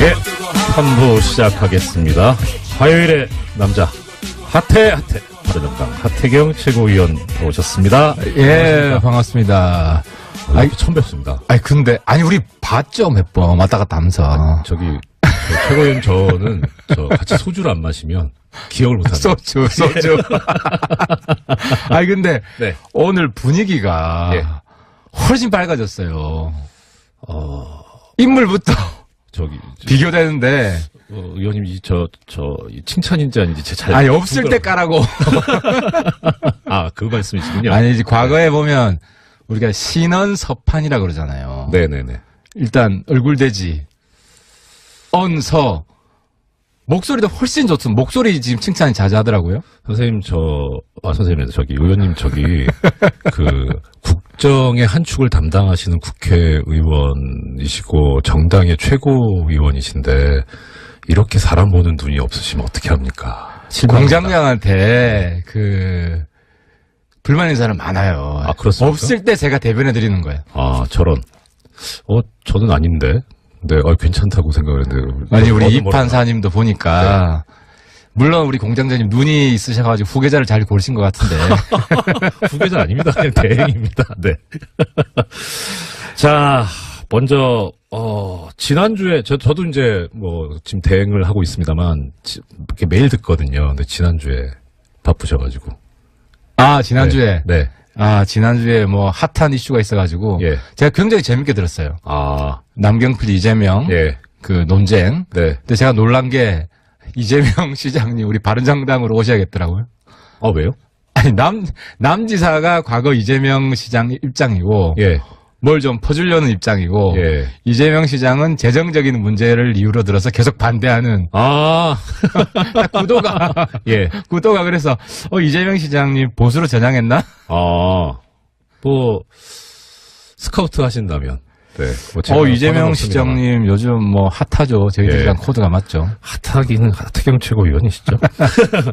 예, 3부 시작하겠습니다. 화요일의 남자 핫해 바른정당 하태경 최고위원 오셨습니다. 예, 반갑습니다. 아니, 처음 뵙습니다. 근데 우리 봤죠, 몇 번 왔다 갔다 하면서. 저기 최고위원 저는 같이 소주를 안 마시면 기억을 못합니다. 소주. 근데 네. 오늘 분위기가 예. 훨씬 밝아졌어요. 인물부터 비교되는데. 의원님, 칭찬인지 아닌지 잘. 없을 때 까라고. 그 말씀이시군요. 아니지, 과거에 보면 우리가 신언서판이라 그러잖아요. 네네네. 일단, 얼굴대지, 언서, 목소리도 훨씬 좋습니다. 목소리 지금 칭찬이 자주 하더라고요. 선생님, 선생님, 의원님, 국정의 한 축을 담당하시는 국회의원이시고, 정당의 최고위원이신데, 이렇게 사람 보는 눈이 없으시면 어떻게 합니까? 공장장한테, 불만 있는 사람 많아요. 그렇습니까? 없을 때 제가 대변해드리는 거예요. 저런. 저는 아닌데. 네, 괜찮다고 생각을 했는데. 아니, 우리 이판사님도 보니까, 네. 물론 우리 공장장님 눈이 있으셔가지고 후계자를 잘 고르신 것 같은데. 후계자 아닙니다. 그냥 대행입니다. 네. 자, 먼저, 지난주에, 저도 이제 지금 대행을 하고 있습니다만, 이렇게 매일 듣거든요. 근데 지난주에 바쁘셔가지고. 지난주에? 네. 지난주에 핫한 이슈가 있어가지고. 예. 제가 굉장히 재밌게 들었어요. 남경필, 이재명. 예. 논쟁. 네. 근데 제가 놀란 게, 이재명 시장님 우리 바른정당으로 오셔야겠더라고요. 왜요? 남지사가 과거 이재명 시장 입장이고. 예. 뭘 좀 퍼주려는 입장이고. 예. 이재명 시장은 재정적인 문제를 이유로 들어서 계속 반대하는. 구도가. 예. 구도가 그래서, 이재명 시장님 보수로 전향했나? 스카우트 하신다면. 네. 이재명 시장님 요즘 핫하죠. 저희들이랑 코드가 맞죠. 핫하기는 하태경 최고위원이시죠.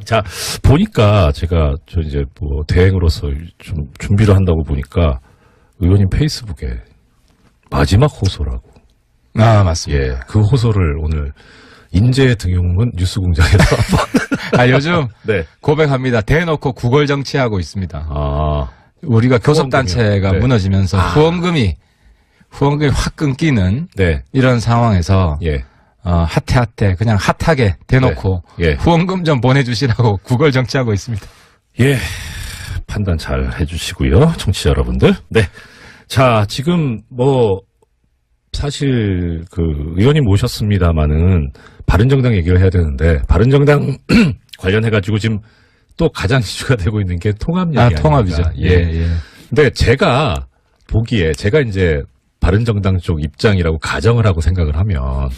자, 보니까 제가 대행으로서 좀 준비를 한다고 보니까 의원님 페이스북에 마지막 호소라고. 맞습니다. 예. 그 호소를 오늘 인재 등용문 뉴스공장에서 요즘 네. 고백합니다. 대놓고 구걸 정치하고 있습니다. 우리가 교섭단체가 네. 무너지면서 후원금이 확 끊기는 네. 이런 상황에서 예. 핫해 그냥 핫하게 대놓고 네. 예. 후원금 좀 보내주시라고 구걸 정치하고 있습니다. 예. 판단 잘 해주시고요. 청취자 여러분들. 네. 자, 지금 사실 의원님 모셨습니다마는 바른정당 얘기를 해야 되는데 바른정당 관련해가지고 지금 또 가장 이슈가 되고 있는 게 통합 얘기 통합이죠. 예. 근데 제가 보기에 제가 이제 바른정당 쪽 입장이라고 가정을 하고 생각을 하면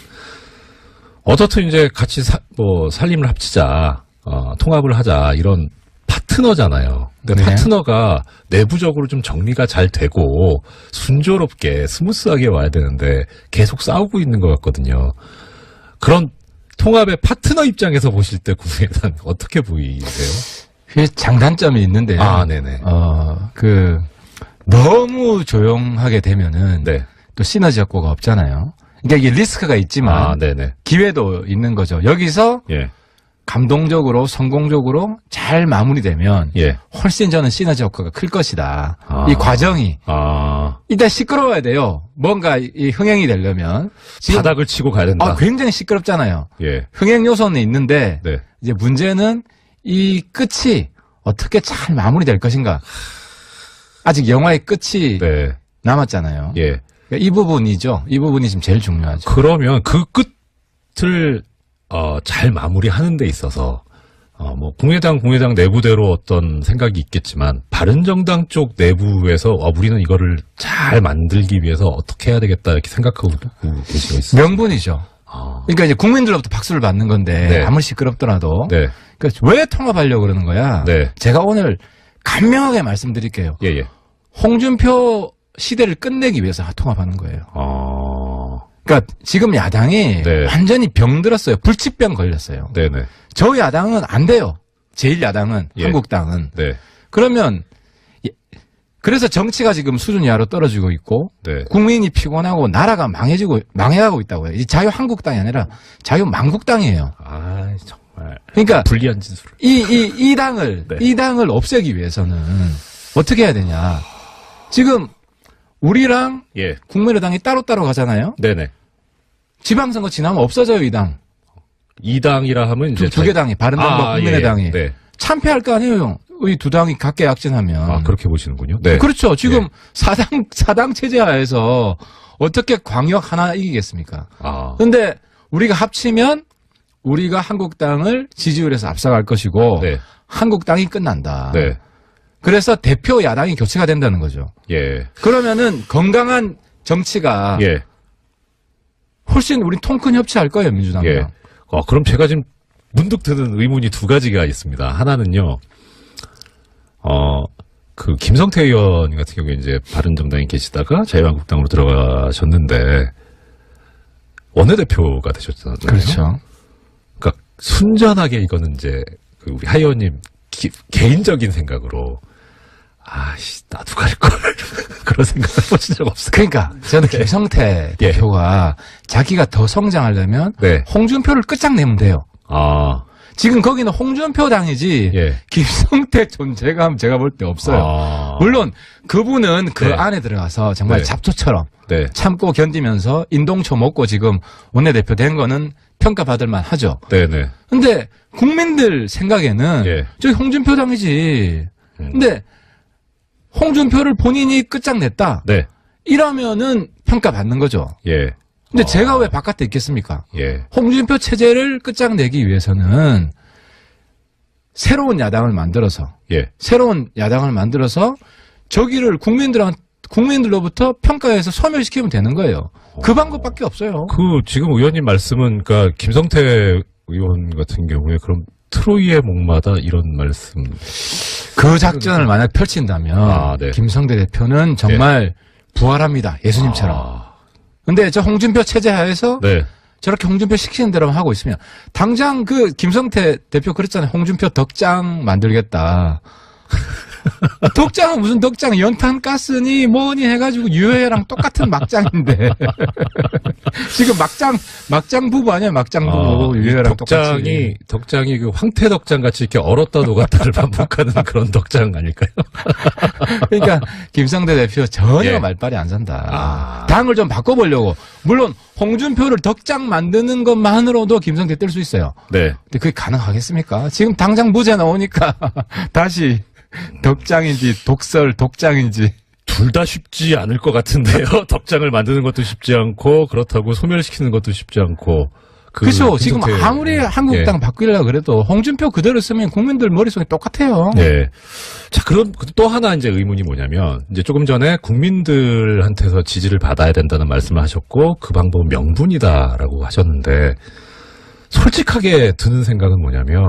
어떻든 이제 같이 살림을 합치자, 통합을 하자 이런 파트너잖아요. 근데 네. 파트너가 내부적으로 좀 정리가 잘 되고 순조롭게 스무스하게 와야 되는데 계속 싸우고 있는 것 같거든요. 그런 통합의 파트너 입장에서 보실 때 국민의당 어떻게 보이세요? 그게 장단점이 있는데요. 네네. 너무 조용하게 되면은 네. 또 시너지 효과가 없잖아요. 그러니까 이게 리스크가 있지만 네네. 기회도 있는 거죠. 여기서 예. 감동적으로 성공적으로 잘 마무리되면 예. 훨씬 저는 시너지 효과가 클 것이다. 이 과정이 일단 시끄러워야 돼요. 뭔가 이 흥행이 되려면 바닥을 치고 가야 된다. 굉장히 시끄럽잖아요. 예. 흥행 요소는 있는데 네. 이제 문제는 이 끝이 어떻게 잘 마무리될 것인가. 아직 영화의 끝이 네. 남았잖아요. 예. 그러니까 이 부분이죠. 이 부분이 지금 제일 중요하죠. 그러면 그 끝을 잘 마무리하는 데 있어서 국민의당 내부대로 어떤 생각이 있겠지만 바른정당 쪽 내부에서 우리는 이거를 잘 만들기 위해서 어떻게 해야 되겠다 이렇게 생각하고 계시고 있어요. 명분이죠. 그러니까 이제 국민들로부터 박수를 받는 건데 네. 아무리 시끄럽더라도 네. 그러니까 왜 통합하려고 그러는 거야? 네. 제가 오늘 간명하게 말씀드릴게요. 예. 홍준표 시대를 끝내기 위해서 통합하는 거예요. 그러니까 지금 야당이 네. 완전히 병들었어요. 불치병 걸렸어요. 네네. 저 야당은 안 돼요. 제1야당은 예. 한국당은. 네. 그러면 그래서 정치가 지금 수준 이하로 떨어지고 있고 네. 국민이 피곤하고 나라가 망해가고 있다고요. 이 자유한국당이 아니라 자유망국당이에요. 아, 정말. 그러니까 불리한 짓을. 이 당을 네. 이 당을 없애기 위해서는 어떻게 해야 되냐? 지금 우리랑 예. 국민의당이 따로따로 가잖아요. 네네. 지방선거 지나면 없어져요, 이 당. 이 당이라 하면 이제 두 개 당이 바른당과 국민의당이 예. 네. 참패할 거 아니에요. 이 두 당이 각계 약진하면. 아, 그렇게 보시는군요. 네. 그렇죠. 지금 예. 사당 체제 하에서 어떻게 광역 하나 이기겠습니까? 아. 근데 우리가 합치면 우리가 한국당을 지지율에서 앞서갈 것이고 네. 한국당이 끝난다. 네. 그래서 대표 야당이 교체가 된다는 거죠. 예. 그러면은 건강한 정치가 예. 훨씬 우리 통큰 협치할 거예요, 민주당이랑. 예. 그럼 제가 지금 문득 드는 의문이 두 가지가 있습니다. 하나는요, 그 김성태 의원 같은 경우에 이제 바른정당에 계시다가 자유한국당으로 들어가셨는데 원내대표가 되셨잖아요. 그렇죠. 그러니까 순전하게 이거는 이제 그 우리 하 의원님 개인적인 생각으로 나도 갈 걸. 그런 생각을 해보신 적 없어요. 그러니까 저는 김성태 예. 대표가 자기가 더 성장하려면 네. 홍준표를 끝장내면 돼요. 아, 지금 거기는 홍준표 당이지 예. 김성태 존재감 제가 볼 때 없어요. 아. 물론 그분은 그 네. 안에 들어가서 정말 네. 잡초처럼 네. 참고 견디면서 인동초 먹고 지금 원내대표 된 거는 평가받을 만하죠. 네네. 근데 국민들 생각에는 예. 저기 홍준표 당이지. 근데 홍준표를 본인이 끝장냈다. 네. 이러면은 평가받는 거죠. 예. 근데 제가 왜 바깥에 있겠습니까? 예. 홍준표 체제를 끝장내기 위해서는 새로운 야당을 만들어서 예. 저기를 국민들로부터 평가해서 소멸시키면 되는 거예요. 그 방법밖에 없어요. 지금 의원님 말씀은, 그러니까, 김성태 의원 같은 경우에 그럼 트로이의 목마다 이런 말씀. 그 작전을 만약 펼친다면 네. 김성대 대표는 정말 부활합니다. 예수님처럼. 근데 저 홍준표 체제 하에서 네. 저렇게 홍준표 시키는 대로만 하고 있으면 당장 그 김성태 대표 그랬잖아요. 홍준표 덕장 만들겠다. 덕장은 무슨 덕장, 연탄 가스니 뭐니 해가지고 유해랑 똑같은 막장인데 지금 막장 부부 아니야? 막장 부부 유해랑 똑같이. 덕장이 그 황태 덕장 같이 이렇게 얼었다 녹았다를 반복하는 그런 덕장 아닐까요? 그러니까 김성대 대표 전혀 예. 말빨이 안 산다. 당을 좀 바꿔보려고. 물론 홍준표를 덕장 만드는 것만으로도 김성대 뜰 수 있어요. 네. 근데 그게 가능하겠습니까? 지금 당장 무죄 나오니까 다시 덕장인지 독장인지 둘 다 쉽지 않을 것 같은데요. 덕장을 만드는 것도 쉽지 않고 그렇다고 소멸시키는 것도 쉽지 않고. 그렇죠. 지금 아무리 한국당 바뀌려고 그래도 홍준표 그대로 쓰면 국민들 머릿속에 똑같아요. 네. 자, 그럼 또 하나 이제 의문이 뭐냐면, 이제 조금 전에 국민들한테서 지지를 받아야 된다는 말씀을 하셨고, 그 방법은 명분이다라고 하셨는데, 솔직하게 드는 생각은 뭐냐면,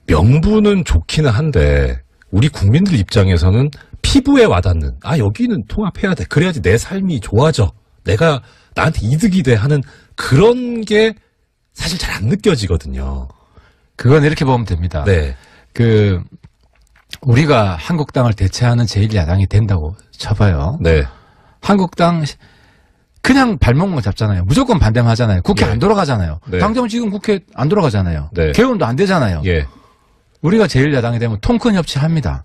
명분은 좋기는 한데, 우리 국민들 입장에서는 피부에 와닿는, 여기는 통합해야 돼. 그래야지 내 삶이 좋아져. 내가 나한테 이득이 돼 하는 그런 게 사실 잘 안 느껴지거든요. 그건 이렇게 보면 됩니다. 네. 우리가 한국당을 대체하는 제1야당이 된다고 쳐봐요. 네. 한국당 그냥 발목만 잡잖아요. 무조건 반대만 하잖아요. 국회 네. 안 돌아가잖아요. 네. 당장 지금 국회 안 돌아가잖아요. 네. 개헌도 안 되잖아요. 예. 우리가 제1야당이 되면 통큰 협치합니다.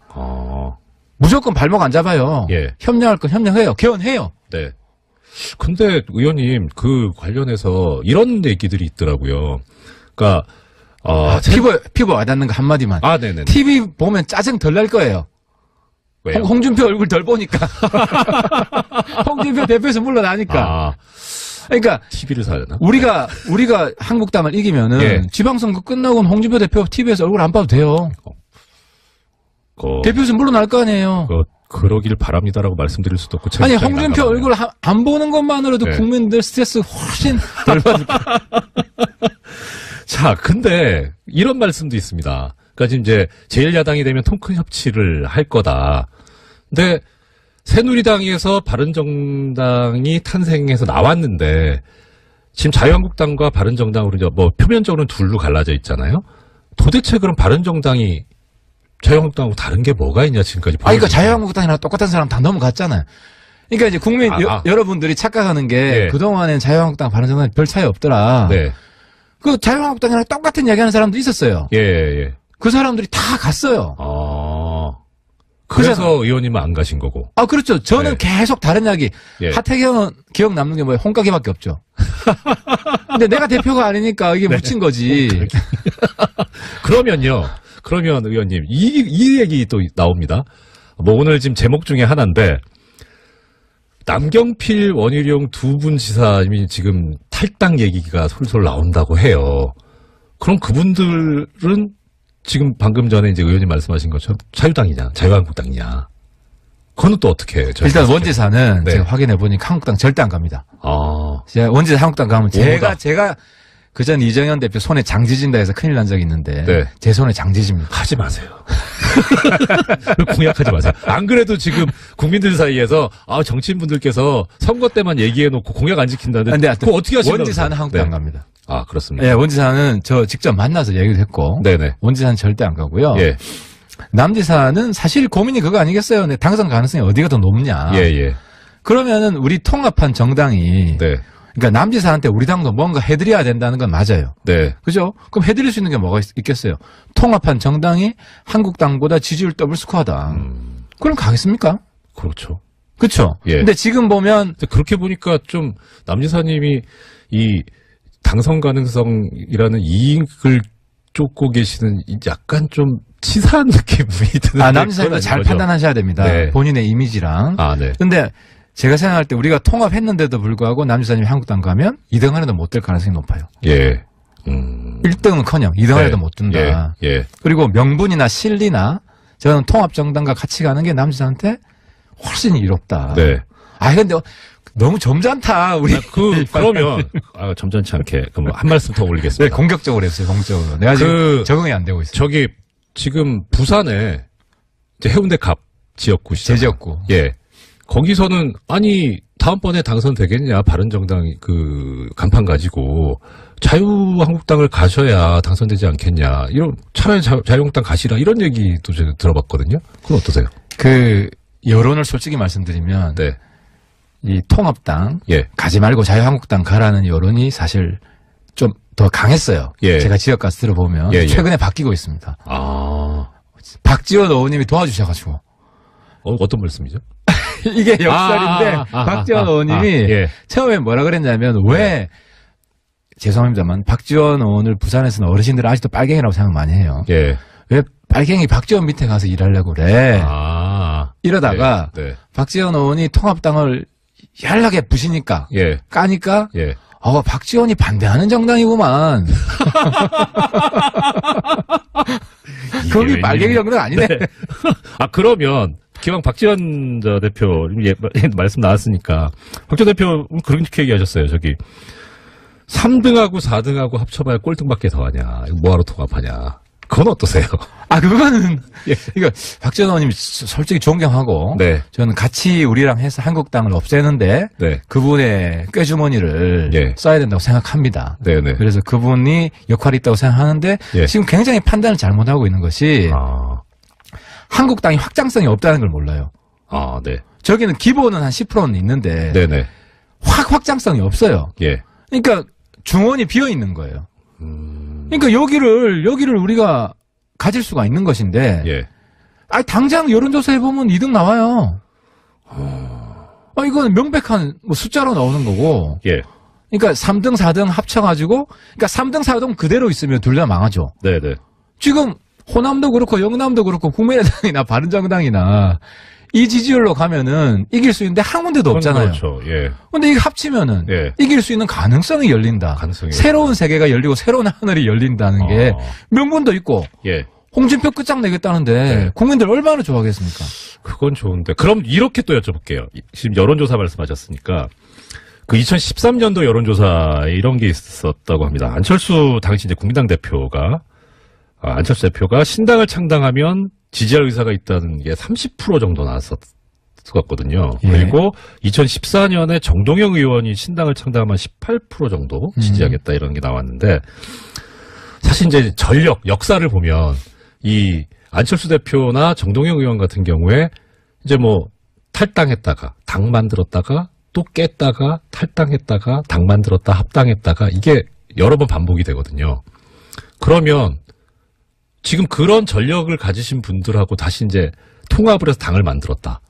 무조건 발목 안 잡아요. 예. 협력할 건 협력해요. 개헌해요. 네. 근데 의원님 그 관련해서 이런 얘기들이 있더라고요. 그러니까 피부 와닿는 거 한마디만. 네네. TV 보면 짜증 덜 날 거예요. 왜요? 홍준표 얼굴 덜 보니까. 홍준표 대표에서 물러나니까. 그러니까 TV를 사려나? 우리가 한국당을 이기면은 예. 지방선거 끝나고는 홍준표 대표 TV에서 얼굴 안 봐도 돼요. 대표에서 물러날 거 아니에요. 그러길 바랍니다라고 말씀드릴 수도 없고. 아니 홍준표 얼굴 안 보는 것만으로도 네. 국민들 스트레스 훨씬 덜 받을 거예요. 자, 근데 이런 말씀도 있습니다. 그러니까 지금 이제 제1야당이 되면 통큰 협치를 할 거다. 근데 새누리당에서 바른정당이 탄생해서 나왔는데 지금 자유한국당과 바른정당으로 이제 뭐 표면적으로는 둘로 갈라져 있잖아요. 도대체 그럼 바른정당이 자유한국당하고 다른 게 뭐가 있냐 지금까지. 그러니까 자유한국당이랑 똑같은 사람 다 넘어갔잖아요. 그러니까 이제 국민 여러분들이 착각하는 게 예. 그동안엔 자유한국당 바른정당이 별 차이 없더라. 네. 그 자유한국당이랑 똑같은 이야기하는 사람도 있었어요. 예. 그 사람들이 다 갔어요. 그래서 의원님은 안 가신 거고. 그렇죠. 저는 네. 계속 다른 이야기. 예. 하태경은 기억 남는 게 뭐예요? 홍가게밖에 없죠. 근데 내가 대표가 아니니까 이게 네. 묻힌 거지. 그러면 의원님 이 얘기 또 나옵니다. 뭐 오늘 지금 제목 중에 하나인데 남경필 원희룡 두 분 지사님이 지금 탈당 얘기가 솔솔 나온다고 해요. 그럼 그분들은 지금 방금 전에 이제 의원님 말씀하신 것처럼 자유당이냐, 자유한국당이냐. 그건 또 어떻게 해요? 일단 원지사는 네. 제가 확인해 보니까 한국당 절대 안 갑니다. 아. 제가 원지사 한국당 가면 오보다. 제가 그전 이정현 대표 손에 장지진다 해서 큰일 난 적이 있는데 네. 제 손에 장지집니다. 하지 마세요. 공약하지 마세요. 안 그래도 지금 국민들 사이에서 정치인분들께서 선거 때만 얘기해놓고 공약 안 지킨다는데 근데 그거 어떻게 하시려고 원지사는 한국당 안 네. 갑니다. 그렇습니다. 예, 원지사는 저 직접 만나서 얘기도 했고 네네. 원지사는 절대 안 가고요. 예. 남지사는 사실 고민이 그거 아니겠어요? 근데 당선 가능성이 어디가 더 높냐? 예. 그러면은 우리 통합한 정당이 네. 그러니까 남지사한테 우리 당도 뭔가 해드려야 된다는 건 맞아요. 네. 그죠? 그럼 해드릴 수 있는 게 뭐가 있겠어요? 통합한 정당이 한국당보다 지지율 더블 스코어다. 그럼 가겠습니까? 그렇죠. 그렇죠. 예. 근데 지금 보면 근데 그렇게 보니까 좀 남지사님이 이 당선 가능성이라는 이익을 쫓고 계시는 약간 좀 치사한 느낌이 드는데. 남지사님도 잘 거죠? 판단하셔야 됩니다. 네. 본인의 이미지랑. 네. 근데 제가 생각할 때 우리가 통합했는데도 불구하고 남지사님이 한국당 가면 2등 안에도 못 될 가능성이 높아요. 예. 1등은 커녕 2등 안에도 못 든다. 예. 그리고 명분이나 실리나 저는 통합정당과 같이 가는 게 남지사한테 훨씬 이롭다. 네. 근데 너무 점잖다. 우리. 그러면, 점잖지 않게, 그럼 한 말씀 더 네, 올리겠습니다. 공격적으로 했어요, 공격적으로. 내가 지금 적응이 안 되고 있어요. 지금 부산에 이제 해운대 갑 지역구시죠. 제 지역구. 예. 거기서는, 다음번에 당선되겠냐, 바른정당 간판 가지고, 자유한국당을 가셔야 당선되지 않겠냐, 차라리 자유한국당 가시라, 이런 얘기도 제가 들어봤거든요. 그건 어떠세요? 여론을 솔직히 말씀드리면, 네. 이 통합당, 예. 가지 말고 자유한국당 가라는 여론이 사실 좀 더 강했어요. 예. 제가 지역 가서 들어보면. 최근에 바뀌고 있습니다. 박지원 의원님이 도와주셔가지고. 어떤 말씀이죠? 이게 역설인데, 박지원 의원님이 예. 처음에 뭐라 그랬냐면, 왜, 죄송합니다만, 박지원 의원을 부산에서는 어르신들은 아직도 빨갱이라고 생각 많이 해요. 예. 왜 빨갱이 박지원 밑에 가서 일하려고 그래. 이러다가, 네. 박지원 의원이 통합당을 яр하게 부시니까, 예. 까니까, 예. 박지원이 반대하는 정당이구만. 거기 빨갱이 정당 아니네. 네. 그러면 기왕 박지원 대표 말씀 나왔으니까 박지원 대표 그렇게 얘기하셨어요. 3등하고 4등하고 합쳐봐야 꼴등밖에 더하냐. 뭐하러 통합하냐. 그건 어떠세요? 그거는 이거 박지원 의원님 솔직히 존경하고 네. 저는 같이 우리랑 해서 한국당을 없애는데 네. 그분의 꾀주머니를 써야 된다고 생각합니다. 네네. 그래서 그분이 역할이 있다고 생각하는데 지금 굉장히 판단을 잘못하고 있는 것이 한국당이 확장성이 없다는 걸 몰라요. 네. 저기는 기본은 한 10%는 있는데 네네. 확장성이 없어요. 예. 그러니까 중원이 비어 있는 거예요. 그러니까 여기를 우리가 가질 수가 있는 것인데, 예. 당장 여론조사 해보면 2등 나와요. 이건 명백한 숫자로 나오는 거고, 예. 그러니까 3등, 4등 합쳐가지고, 그러니까 3등, 4등 그대로 있으면 둘 다 망하죠. 네네. 지금 호남도 그렇고 영남도 그렇고 국민의당이나 바른정당이나 이 지지율로 가면은 이길 수 있는데 한 군데도 없잖아요. 그렇죠. 예. 근데 이게 합치면은 이길 수 있는 가능성이 열린다. 새로운 세계가 열리고 새로운 하늘이 열린다는 게 명분도 있고 홍준표 끝장내겠다는데 국민들 얼마나 좋아하겠습니까? 그건 좋은데. 그럼 이렇게 또 여쭤볼게요. 지금 여론조사 말씀하셨으니까 2013년도 여론조사 이런 게 있었다고 합니다. 안철수 당시 이제 국민당 대표가 안철수 대표가 신당을 창당하면 지지할 의사가 있다는 게 30% 정도 나왔었거든요. 그리고 2014년에 정동영 의원이 신당을 창당하면 18% 정도 지지하겠다 이런 게 나왔는데 사실 이제 역사를 보면 이 안철수 대표나 정동영 의원 같은 경우에 이제 뭐 탈당했다가 당 만들었다가 또 깼다가 탈당했다가 당 만들었다 합당했다가 이게 여러 번 반복이 되거든요. 그러면 지금 그런 전력을 가지신 분들하고 다시 이제 통합을 해서 당을 만들었다.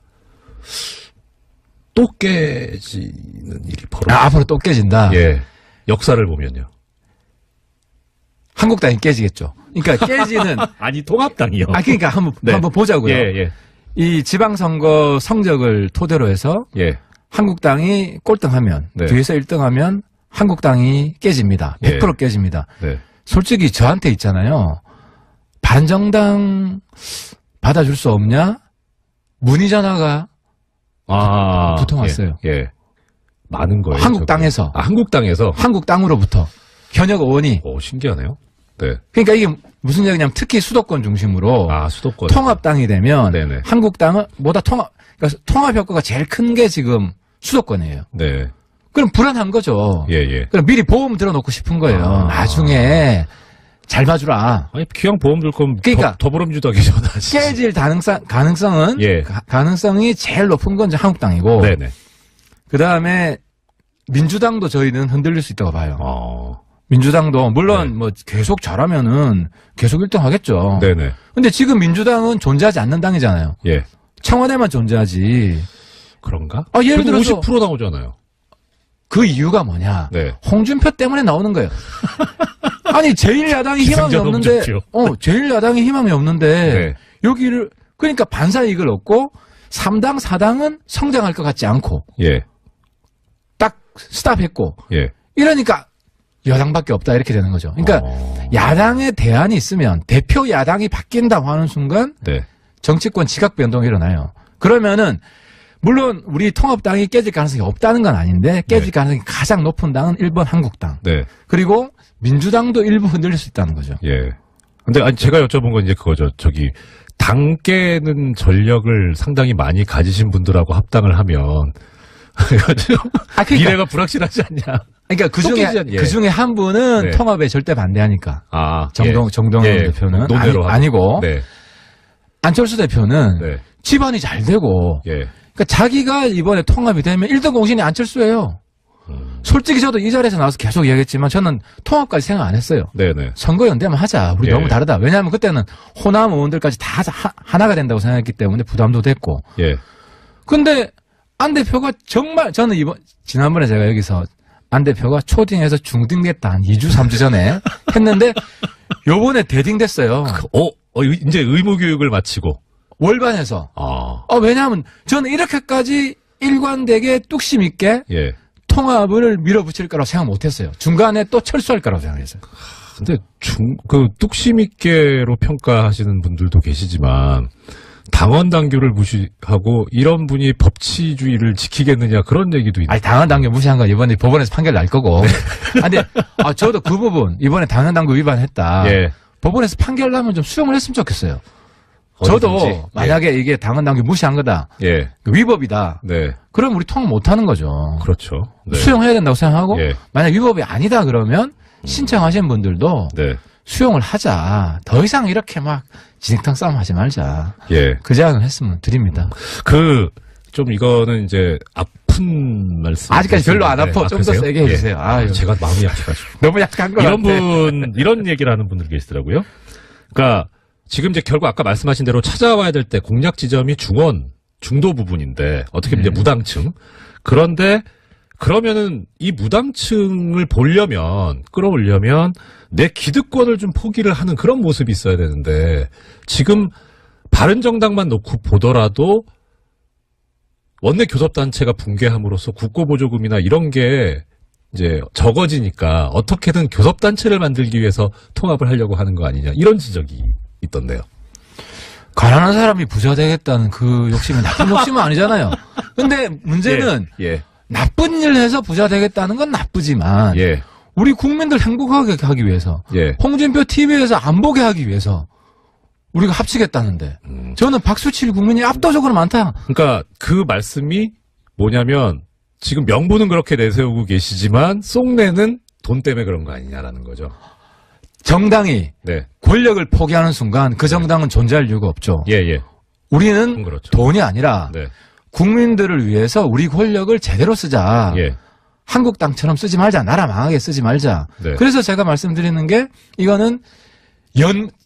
또 깨지는 일이 벌어져. 앞으로 또 깨진다. 예. 역사를 보면요. 한국당이 깨지겠죠. 그러니까 깨지는 아니 통합당이요. 그러니까 한번 네. 한번 보자고요. 예. 이 지방선거 성적을 토대로 해서 예. 한국당이 꼴등하면 네. 뒤에서 1등하면 한국당이 깨집니다. 100% 예. 깨집니다. 네. 솔직히 저한테 있잖아요. 바른정당 받아줄 수 없냐? 문의 전화가 붙어 왔어요. 예. 많은 거예요. 한국당에서. 한국당에서. 한국당으로부터 현역 의원이. 오, 신기하네요. 네. 그러니까 이게 무슨 얘기냐면 특히 수도권 중심으로 수도권. 통합당이 되면 네네. 한국당은 보다 그러니까 통합 효과가 제일 큰 게 지금 수도권이에요. 네. 그럼 불안한 거죠. 예. 그럼 미리 보험 들어놓고 싶은 거예요. 나중에 잘 봐주라. 아니, 기왕 보험 들 거면 그러니까 더불어민주당이 전화하시지. 깨질 가능성은 예. 가능성이 제일 높은 건 이제 한국당이고 네네. 그 다음에 민주당도 저희는 흔들릴 수 있다고 봐요. 민주당도 물론 네. 뭐 계속 잘하면은 계속 1등 하겠죠. 네네. 근데 지금 민주당은 존재하지 않는 당이잖아요. 예. 청와대만 존재하지. 그런가? 예를 들어서 50% 나오잖아요. 그 이유가 뭐냐? 네. 홍준표 때문에 나오는 거예요. 아니 제1야당이 희망이 기승전 없는데, 홍준표. 제1야당이 희망이 없는데 네. 여기를 그러니까 반사 이익을 얻고 3당 4당은 성장할 것 같지 않고 예. 딱 스탑했고 예. 이러니까 여당밖에 없다 이렇게 되는 거죠. 그러니까 야당의 대안이 있으면 대표 야당이 바뀐다고 하는 순간 네. 정치권 지각 변동이 일어나요. 그러면은 물론 우리 통합당이 깨질 가능성이 없다는 건 아닌데 깨질 네. 가능성이 가장 높은 당은 1번 한국당. 네. 그리고 민주당도 일부 흔들릴 수 있다는 거죠. 예. 근데 제가 여쭤본 건 이제 그거죠. 당 깨는 전력을 상당히 많이 가지신 분들하고 합당을 하면 그러니까, 미래가 불확실하지 않냐. 그러니까 그 중에 한 분은 네. 통합에 절대 반대하니까. 정동영 예. 대표는 논외로 아니고 네. 안철수 대표는 네. 집안이 잘 되고 예. 그러니까 자기가 이번에 통합이 되면 1등 공신이 안철수예요. 솔직히 저도 이 자리에서 나와서 계속 이야기했지만 저는 통합까지 생각 안 했어요. 네네. 선거연대만 하자. 우리 예. 너무 다르다. 왜냐하면 그때는 호남 의원들까지 다 하나가 된다고 생각했기 때문에 부담도 됐고. 예. 근데 안 대표가 정말 저는 지난번에 제가 여기서 안 대표가 초딩에서 중딩 됐다 한 2주 3주 전에 했는데 요번에 대딩 됐어요. 이제 의무교육을 마치고. 월반에서. 왜냐하면 저는 이렇게까지 일관되게 뚝심 있게 예. 통합을 밀어붙일 거라고 생각 못했어요. 중간에 또 철수할 거라고 생각했어요. 근데 뚝심 있게로 평가하시는 분들도 계시지만 당원 당규를 무시하고 이런 분이 법치주의를 지키겠느냐 그런 얘기도 있는. 당원 당규 무시한 건 이번에 법원에서 판결 날 거고. 근데 저도 그 부분 이번에 당원 당규 위반했다. 예. 법원에서 판결 나면 좀 수용을 했으면 좋겠어요. 저도 만약에 이게 당원 당규 무시한 거다. 예. 위법이다. 네. 그럼 우리 통합 못 하는 거죠. 그렇죠. 네. 수용해야 된다고 생각하고 예. 만약 위법이 아니다 그러면 신청하신 분들도 네. 수용을 하자. 더 이상 이렇게 막 진흙탕 싸움 하지 말자. 예. 그 제안을 했으면 드립니다. 좀 이거는 이제 아픈 말씀. 아직까지 별로 안 아파. 좀 더 세게 해주세요. 예. 제가 마음이 약해가지고. 너무 약한 거 이런 얘기를 하는 분들 계시더라고요. 그러니까 지금 이제 결국 아까 말씀하신 대로 찾아와야 될 때 공략 지점이 중도 부분인데 어떻게 보면 이제 무당층. 그런데 그러면은 이 무당층을 끌어올려면 내 기득권을 좀 포기를 하는 그런 모습이 있어야 되는데 지금 바른정당만 놓고 보더라도 원내 교섭단체가 붕괴함으로써 국고보조금이나 이런 게 이제 적어지니까 어떻게든 교섭단체를 만들기 위해서 통합을 하려고 하는 거 아니냐 이런 지적이 있던데요. 가난한 사람이 부자 되겠다는 그 욕심이 나쁜 욕심은 아니잖아요. 근데 문제는 나쁜 일 해서 부자 되겠다는 건 나쁘지만 우리 국민들 행복하게 하기 위해서 홍준표 TV에서 안 보게 하기 위해서 우리가 합치겠다는데 저는 박수칠 국민이 압도적으로 많다. 그러니까 그 말씀이 뭐냐면 지금 명분은 그렇게 내세우고 계시지만 속내는 돈 때문에 그런 거 아니냐라는 거죠. 정당이 네. 권력을 포기하는 순간 그 정당은 존재할 이유가 없죠. 예, 예. 우리는 그렇죠. 돈이 아니라 네. 국민들을 위해서 우리 권력을 제대로 쓰자. 예. 한국당처럼 쓰지 말자. 나라 망하게 쓰지 말자. 네. 그래서 제가 말씀드리는 게 이거는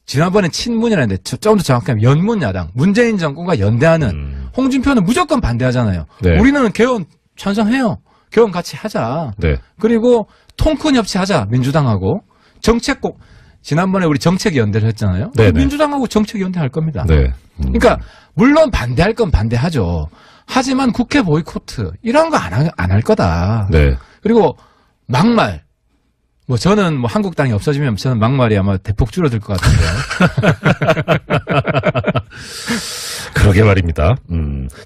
지난번에 친문이라는데 좀 더 정확하면 연문 야당, 문재인 정권과 연대하는 홍준표는 무조건 반대하잖아요. 네. 우리는 개헌 찬성해요. 개헌 같이 하자. 네. 그리고 통큰 협치하자. 민주당하고 정책국 지난번에 우리 정책 연대를 했잖아요. 네네. 민주당하고 정책 연대할 겁니다. 네. 그러니까 물론 반대할 건 반대하죠. 하지만 국회 보이코트 이런 거 안 할 거다. 네. 그리고 막말. 뭐 저는 뭐 한국당이 없어지면 저는 막말이 아마 대폭 줄어들 것 같은데요. 그러게 말입니다.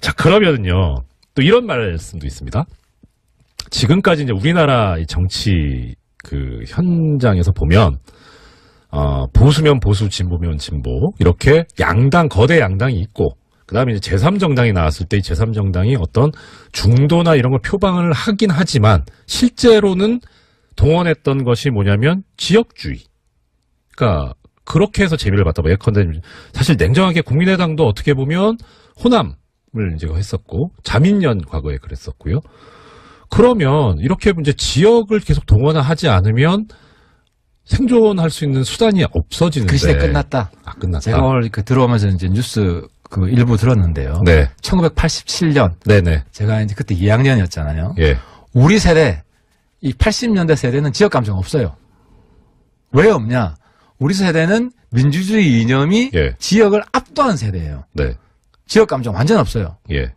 자, 그러면은요. 또 이런 말씀도 있습니다. 지금까지 이제 우리나라 이 정치 그 현장에서 보면 보수면 보수, 진보면 진보 이렇게 양당 거대 양당이 있고 그다음에 이제 제3정당이 나왔을 때 이 제3정당이 어떤 중도나 이런 걸 표방을 하긴 하지만 실제로는 동원했던 것이 뭐냐면 지역주의. 그러니까 그렇게 해서 재미를 봤다. 예컨대 사실 냉정하게 국민의당도 어떻게 보면 호남을 이제 했었고 자민련 과거에 그랬었고요. 그러면 이렇게 이제 지역을 계속 동원하지 않으면 생존할 수 있는 수단이 없어지는데. 그 시대 끝났다. 아, 끝났다. 제가 오늘 들어오면서 이제 뉴스 그 일부 들었는데요. 네. 1987년. 네네. 제가 이제 그때 2학년이었잖아요. 예. 우리 세대, 이 80년대 세대는 지역 감정 없어요. 왜 없냐? 우리 세대는 민주주의 이념이 예. 지역을 압도한 세대예요. 네. 지역 감정 완전 없어요. 예.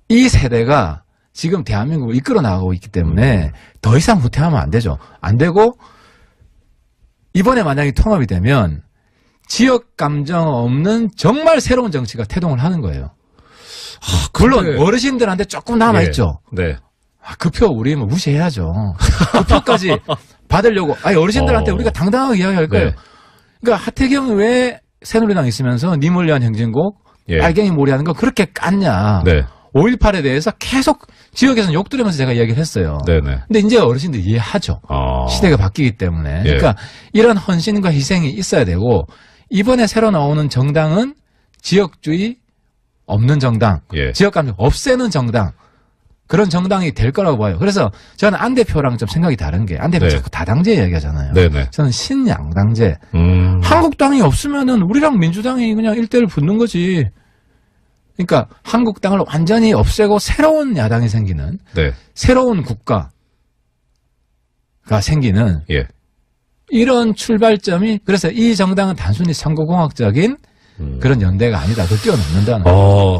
이 세대가 지금 대한민국을 이끌어 나가고 있기 때문에 더 이상 후퇴하면 안 되죠. 안 되고 이번에 만약에 통합이 되면 지역 감정 없는 정말 새로운 정치가 태동을 하는 거예요. 물론 어르신들한테 조금 남아있죠. 예. 네. 그 표 우리 뭐 무시해야죠. 그 표까지 받으려고. 아니 어르신들한테 우리가 당당하게 이야기할 거예요. 네. 그러니까 하태경이 왜 새누리당 있으면서 님을 위한 행진곡 예. 빨갱이 몰이하는 거 그렇게 깠냐. 네. 5.18에 대해서 계속 지역에서는 욕 들으면서 제가 이야기를 했어요. 네네. 근데 이제 어르신들이 이해하죠. 시대가 바뀌기 때문에. 예. 그러니까 이런 헌신과 희생이 있어야 되고 이번에 새로 나오는 정당은 지역주의 없는 정당, 예. 지역감정 없애는 정당 그런 정당이 될 거라고 봐요. 그래서 저는 안 대표랑 좀 생각이 다른 게 안 대표 네. 자꾸 다당제 얘기하잖아요. 네네. 저는 신양당제. 한국당이 없으면은 우리랑 민주당이 그냥 일대를 붙는 거지. 그러니까 한국당을 완전히 없애고 새로운 야당이 생기는 네. 새로운 국가가 생기는 예. 이런 출발점이 그래서 이 정당은 단순히 선거공학적인 그런 연대가 아니다. 그걸 뛰어넘는다는.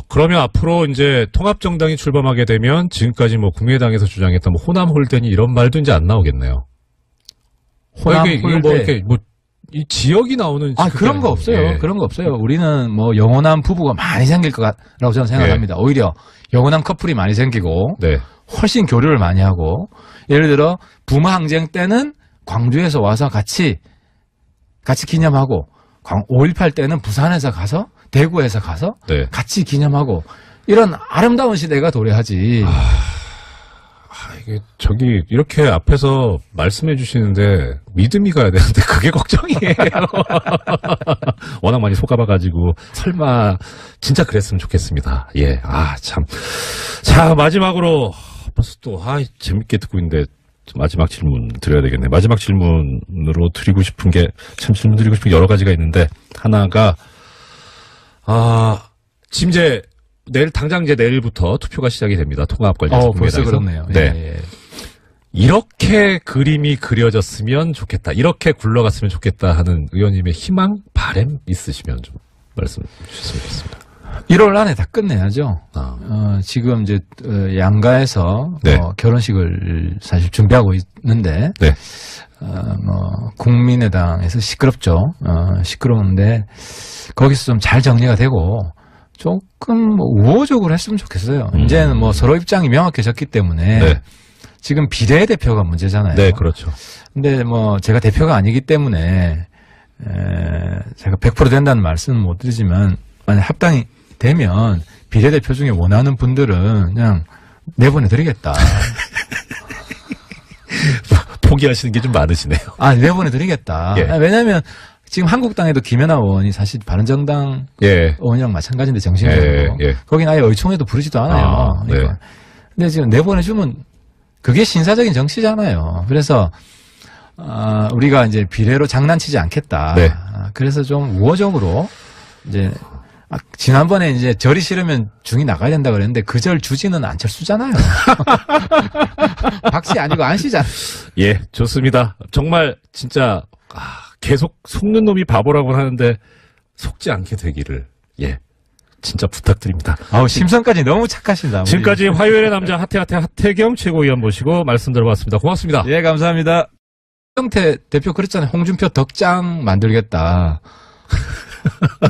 그러면 앞으로 이제 통합정당이 출범하게 되면 지금까지 뭐 국민의당에서 주장했던 뭐 호남 홀대니 이런 말도 이제 안 나오겠네요. 호남 이게 홀대. 뭐 이렇게 뭐 이 지역이 나오는 그런 거 없어요. 예. 그런 거 없어요. 우리는 뭐 영원한 부부가 많이 생길 거라고 저는 생각합니다. 오히려 영원한 커플이 많이 생기고 네. 훨씬 교류를 많이 하고 예를 들어 부마 항쟁 때는 광주에서 와서 같이 기념하고 5.18 때는 부산에서 가서 대구에서 가서 네. 같이 기념하고 이런 아름다운 시대가 도래하지. 이게 저기 이렇게 앞에서 말씀해 주시는데 믿음이 가야 되는데 그게 걱정이에요. 워낙 많이 속아봐가지고 설마 진짜 그랬으면 좋겠습니다. 예, 참. 자, 마지막으로 벌써 또 재밌게 듣고 있는데 마지막 질문 드려야 되겠네. 마지막 질문으로 드리고 싶은 게 참 질문 드리고 싶은 게 여러 가지가 있는데 하나가 지금 이제 당장 이제 내일부터 투표가 시작이 됩니다. 통합 관련해서 벌써 국민의당에서. 그렇네요. 네. 예. 이렇게 그림이 그려졌으면 좋겠다. 이렇게 굴러갔으면 좋겠다 하는 의원님의 희망, 바람 있으시면 좀 말씀 주셨으면 좋겠습니다. 1월 안에 다 끝내야죠. 지금 이제 양가에서 네. 결혼식을 사실 준비하고 있는데 네. 국민의당에서 시끄럽죠. 시끄러운데 거기서 좀 잘 정리가 되고 조금 우호적으로 했으면 좋겠어요. 이제는 뭐 서로 입장이 명확해졌기 때문에 네. 지금 비례대표가 문제잖아요. 네, 그렇죠. 근데 뭐 제가 대표가 아니기 때문에 제가 100% 된다는 말씀은 못 드리지만 만약 합당이 되면 비례대표 중에 원하는 분들은 그냥 내보내드리겠다. 포기하시는 게 좀 많으시네요. 아, 내보내드리겠다. 예. 왜냐면 지금 한국당에도 김연아 의원이 사실 바른정당 예. 의원이랑 마찬가지인데 정신적으로. 예. 거긴 아예 의총에도 부르지도 않아요. 아, 네. 그러니까. 근데 지금 내보내주면 그게 신사적인 정치잖아요. 그래서 우리가 이제 비례로 장난치지 않겠다. 네. 그래서 좀 우호적으로 이제 지난번에 이제 절이 싫으면 중이 나가야 된다 그랬는데 그 절 주지는 안철수잖아요. 박씨 아니고 안씨잖아요. 예, 좋습니다. 정말 진짜 계속 속는 놈이 바보라고 하는데 속지 않게 되기를 예, 진짜 부탁드립니다. 아우 심성까지 너무 착하신다. 지금까지 화요일의 남자 하태경 최고위원 모시고 말씀 들어봤습니다. 고맙습니다. 예, 감사합니다. 홍영태 대표 그랬잖아요. 홍준표 덕장 만들겠다.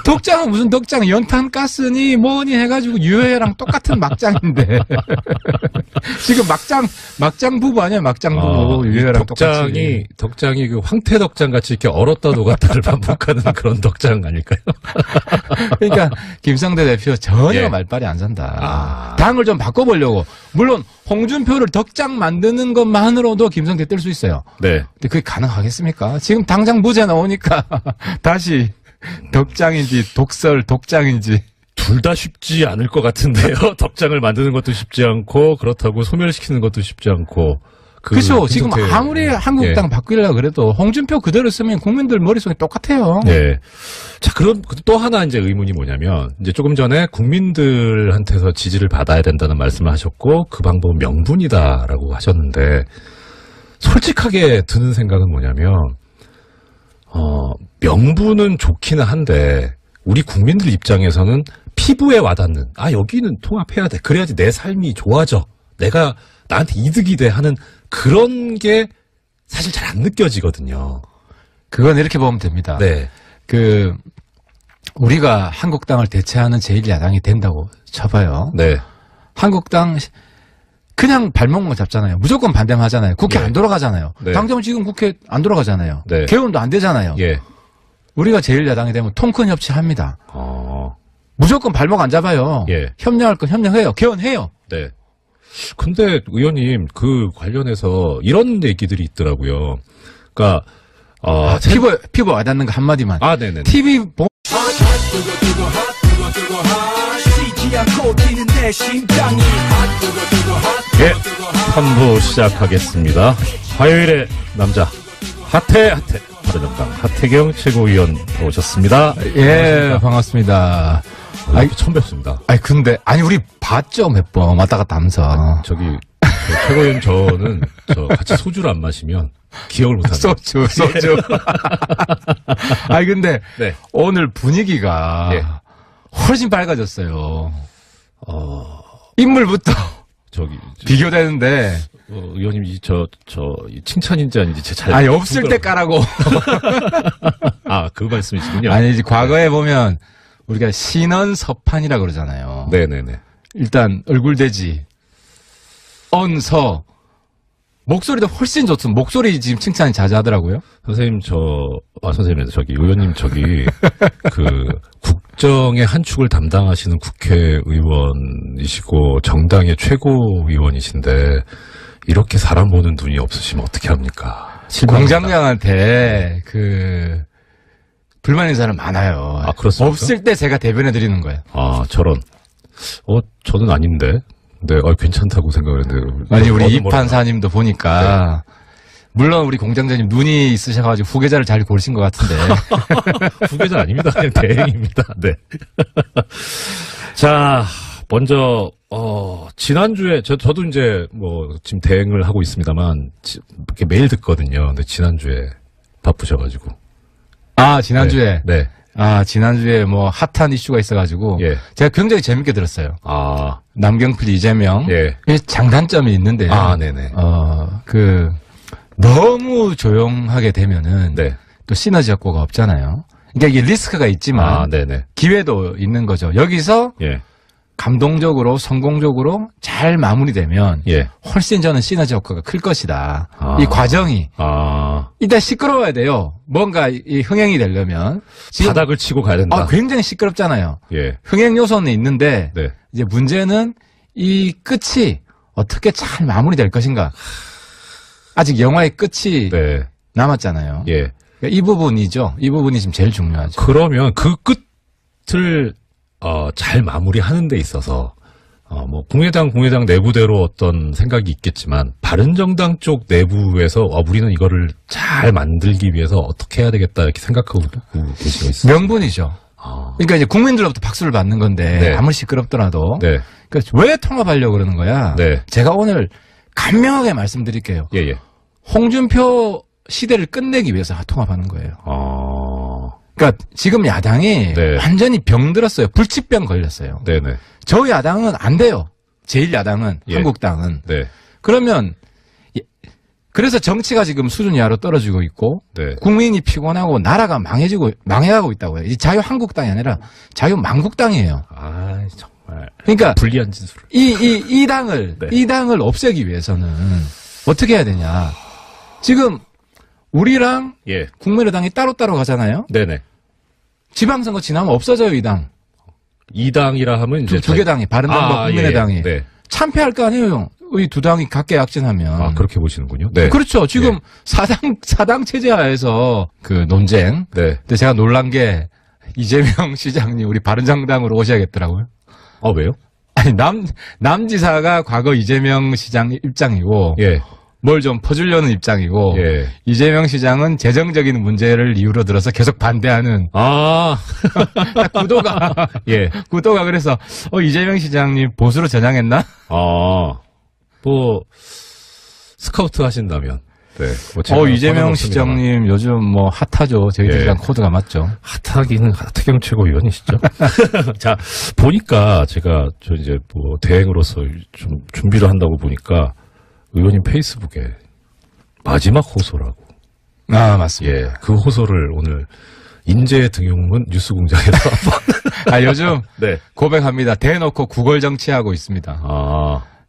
덕장은 무슨 덕장, 연탄 가스니 뭐니 해가지고 유해랑 똑같은 막장인데. 지금 막장 부부 아니야, 막장 부부. 유해랑 똑같이. 덕장이 그 황태 덕장 같이 이렇게 얼었다 녹았다를 반복하는 그런 덕장 아닐까요? 그러니까 김성대 대표 전혀 예. 말빨이 안 산다. 당을 좀 바꿔보려고. 물론 홍준표를 덕장 만드는 것만으로도 김성대 뜰 수 있어요. 네. 근데 그게 가능하겠습니까? 지금 당장 무죄 나오니까 다시 덕장인지 독장인지 둘 다 쉽지 않을 것 같은데요. 덕장을 만드는 것도 쉽지 않고 그렇다고 소멸시키는 것도 쉽지 않고. 그렇죠. 지금 아무리 한국당 바꾸려고 그래도 홍준표 그대로 쓰면 국민들 머릿속에 똑같아요. 네. 자, 그럼 또 하나 이제 의문이 뭐냐면 이제 조금 전에 국민들한테서 지지를 받아야 된다는 말씀을 하셨고 그 방법은 명분이다라고 하셨는데 솔직하게 드는 생각은 뭐냐면 명분은 좋기는 한데 우리 국민들 입장에서는 피부에 와닿는 여기는 통합해야 돼. 그래야지 내 삶이 좋아져. 내가 나한테 이득이 돼 하는 그런 게 사실 잘 안 느껴지거든요. 그건 이렇게 보면 됩니다. 네. 우리가 한국당을 대체하는 제1야당이 된다고 쳐봐요. 네. 한국당 그냥 발목만 잡잖아요. 무조건 반대만 하잖아요. 국회 네. 안 돌아가잖아요. 네. 당장 지금 국회 안 돌아가잖아요. 네. 개헌도 안 되잖아요. 예. 우리가 제1야당이 되면 통큰 협치합니다. 무조건 발목 안 잡아요. 예. 협력할 건 협력해요. 개헌해요. 네. 근데 의원님 그 관련해서 이런 얘기들이 있더라고요. 그러니까 피부 와닿는 거 한마디만. 네네. TV 예. 3부 시작하겠습니다. 화요일의 남자 바른정당 하태경 최고위원 오셨습니다. 예, 반갑습니다. 처음 뵙습니다. 근데 우리 봤죠, 몇 번 왔다 갔다 하면서. 저기 최고위원 저는 같이 소주를 안 마시면 기억을 못합니다. 소주. 근데 네. 오늘 분위기가 예. 훨씬 밝아졌어요. 인물부터 비교되는데. 의원님 칭찬인지 아닌지 잘 없을 때 까라고. 그 말씀이시군요. 이제 과거에 보면 우리가 신언서판이라 그러잖아요. 네네네. 일단 얼굴대지, 언서, 목소리도 훨씬 좋습니다. 목소리 지금 칭찬이 자자하더라고요. 선생님 의원님 국정의 한 축을 담당하시는 국회의원이시고 정당의 최고위원이신데 이렇게 사람 보는 눈이 없으시면 어떻게 합니까? 공장장한테 불만 있는 사람 많아요. 그렇습니까? 없을 때 제가 대변해 드리는 거예요. 저런. 저는 아닌데. 네, 괜찮다고 생각했는데. 우리 이판사님도 보니까. 네. 물론 우리 공장장님 눈이 있으셔가지고 후계자를 잘 고르신 것 같은데. 후계자 아닙니다. 그냥 대행입니다. 네. 자, 먼저, 지난주에, 저도 이제 지금 대행을 하고 있습니다만, 이렇게 매일 듣거든요. 근데 지난주에 바쁘셔가지고. 지난주에? 네. 지난주에 핫한 이슈가 있어가지고. 예. 제가 굉장히 재밌게 들었어요. 남경필, 이재명. 예. 장단점이 있는데. 네네. 너무 조용하게 되면은. 네. 또 시너지 효과가 없잖아요. 그러니까 이게 리스크가 있지만. 네네. 기회도 있는 거죠. 여기서. 예. 감동적으로, 성공적으로 잘 마무리되면. 예. 훨씬 저는 시너지 효과가 클 것이다. 이 과정이. 일단 시끄러워야 돼요. 뭔가 이 흥행이 되려면. 바닥을 치고 가야 된다. 굉장히 시끄럽잖아요. 예. 흥행 요소는 있는데. 네. 이제 문제는 이 끝이 어떻게 잘 마무리될 것인가. 아직 영화의 끝이 네. 남았잖아요. 예. 그러니까 이 부분이죠. 이 부분이 지금 제일 중요하죠. 그러면 그 끝을 잘 마무리하는 데 있어서 뭐 국민의당 내부대로 어떤 생각이 있겠지만 바른정당 쪽 내부에서 우리는 이거를 잘 만들기 위해서 어떻게 해야 되겠다 이렇게 생각하고 계시고 있어요. 명분이죠. 그러니까 이제 국민들로부터 박수를 받는 건데 네. 아무리 시끄럽더라도 네. 그러니까 왜 통합하려고 그러는 거야? 네. 제가 오늘 간명하게 말씀드릴게요. 예, 예. 홍준표 시대를 끝내기 위해서 통합하는 거예요. 그러니까 지금 야당이 네. 완전히 병들었어요. 불치병 걸렸어요. 네네. 저 야당은 안 돼요. 제1야당은 예. 한국당은. 네. 그러면 그래서 정치가 지금 수준 이하로 떨어지고 있고 네. 국민이 피곤하고 나라가 망해가고 있다고요. 이 자유한국당이 아니라 자유만국당이에요. 아, 정말. 그러니까 불리한 짓을. 이 당을 네. 이 당을 없애기 위해서는 어떻게 해야 되냐? 지금 우리랑 예. 국민의당이 따로따로 가잖아요. 네네. 지방선거 지나면 없어져요, 이 당. 이 당이라 하면 이제 두 개 당이 바른당과 국민의당이 예, 예. 네. 참패할 거 아니에요. 이 두 당이 각계 약진하면. 그렇게 보시는군요. 네. 그렇죠. 지금 예. 사당 체제 하에서 그 논쟁. 네. 근데 제가 놀란 게 이재명 시장님 우리 바른정당으로 오셔야겠더라고요. 왜요? 아니 남지사가 과거 이재명 시장 입장이고 예. 뭘 좀 퍼주려는 입장이고 예. 이재명 시장은 재정적인 문제를 이유로 들어서 계속 반대하는 딱 구도가 예. 구도가 그래서 이재명 시장님 보수로 전향했나? 뭐 스카우트 하신다면. 네. 뭐 제가 이재명 권한 없습니다만. 시장님 요즘 뭐 핫하죠. 저희들이랑 예. 코드가 맞죠. 핫하기는 하태경 최고위원이시죠. 자, 보니까 제가 이제 뭐 대행으로서 좀 준비를 한다고 보니까 의원님 페이스북에 마지막 호소라고. 맞습니다. 예. 그 호소를 오늘 인재 등용문 뉴스공장에서 요즘 네. 고백합니다. 대놓고 구걸 정치하고 있습니다.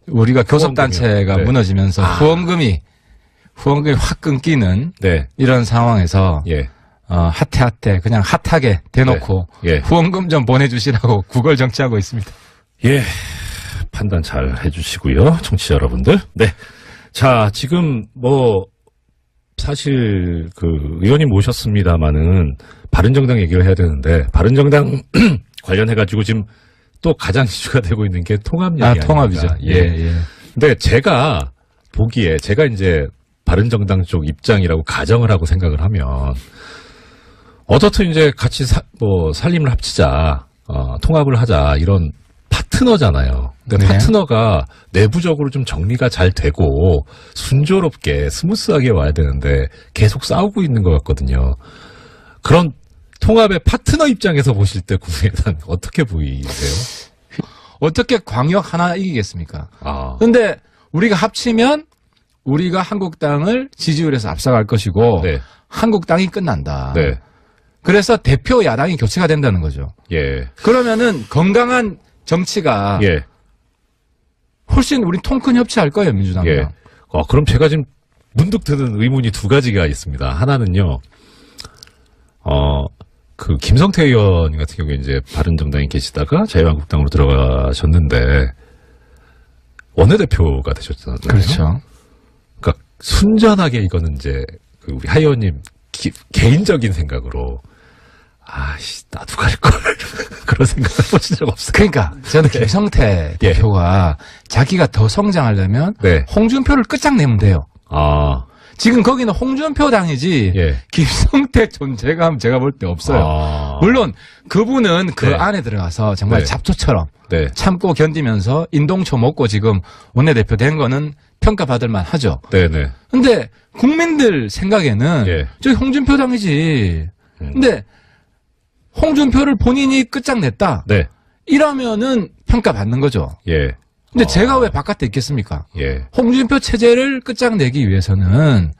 우리가 교섭단체가 후원금이요. 네. 무너지면서 후원금이 확 끊기는 네. 이런 상황에서 예. 핫해 그냥 핫하게 대놓고 네. 예. 후원금 좀 보내주시라고 구걸 정치하고 있습니다. 예. 판단 잘 해주시고요. 청취자 여러분들. 네. 자, 지금 사실 의원님 모셨습니다마는 바른정당 얘기를 해야 되는데 바른정당 관련해가지고 지금 또 가장 이슈가 되고 있는 게 통합 얘기 통합이죠. 예. 근데 제가 보기에 제가 이제 바른정당 쪽 입장이라고 가정을 하고 생각을 하면 어떻든 이제 같이 살림을 합치자, 통합을 하자 이런 파트너잖아요. 근데 네. 파트너가 내부적으로 좀 정리가 잘 되고 순조롭게 스무스하게 와야 되는데 계속 싸우고 있는 것 같거든요. 그런 통합의 파트너 입장에서 보실 때 국민의당 어떻게 보이세요? 어떻게 광역 하나 이기겠습니까? 아. 근데 우리가 합치면 우리가 한국당을 지지율에서 앞서갈 것이고 네. 한국당이 끝난다. 네. 그래서 대표 야당이 교체가 된다는 거죠. 예. 그러면은 건강한 정치가 예. 훨씬 우리 통큰 협치할 거예요, 민주당이랑. 예. 그럼 제가 지금 문득 드는 의문이 두 가지가 있습니다. 하나는요, 김성태 의원 같은 경우에 이제 바른정당에 계시다가 자유한국당으로 들어가셨는데, 원내대표가 되셨잖아요. 그렇죠. 그러니까 순전하게 이거는 이제 우리 하 의원님 개인적인 생각으로, 나도 갈걸. 그런 생각을 해보신 적 없어요. 그러니까 저는 김성태 예. 대표가 자기가 더 성장하려면 네. 홍준표를 끝장내면 돼요. 지금 거기는 홍준표 당이지 예. 김성태 존재감 제가 볼 때 없어요. 물론 그분은 그 네. 안에 들어가서 정말 네. 잡초처럼 네. 참고 견디면서 인동초 먹고 지금 원내대표 된 거는 평가받을 만하죠. 네네. 근데 국민들 생각에는 예. 저기 홍준표 당이지. 근데 홍준표를 본인이 끝장냈다. 네. 이러면은 평가받는 거죠. 예. 근데 제가 왜 바깥에 있겠습니까? 예. 홍준표 체제를 끝장내기 위해서는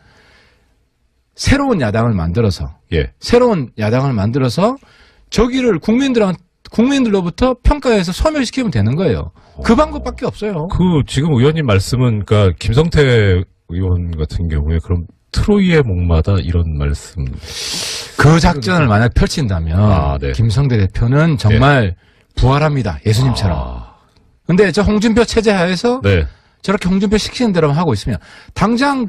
새로운 야당을 만들어서 저기를 국민들로부터 평가해서 소멸시키면 되는 거예요. 그 방법밖에 없어요. 지금 의원님 말씀은, 그러니까, 김성태 의원 같은 경우에, 그럼, 트로이의 목마다 이런 말씀. 그 작전을 만약 펼친다면, 네. 김성태 대표는 정말 부활합니다. 예수님처럼. 근데 저 홍준표 체제 하에서 네. 저렇게 홍준표 시키는 대로만 하고 있으면, 당장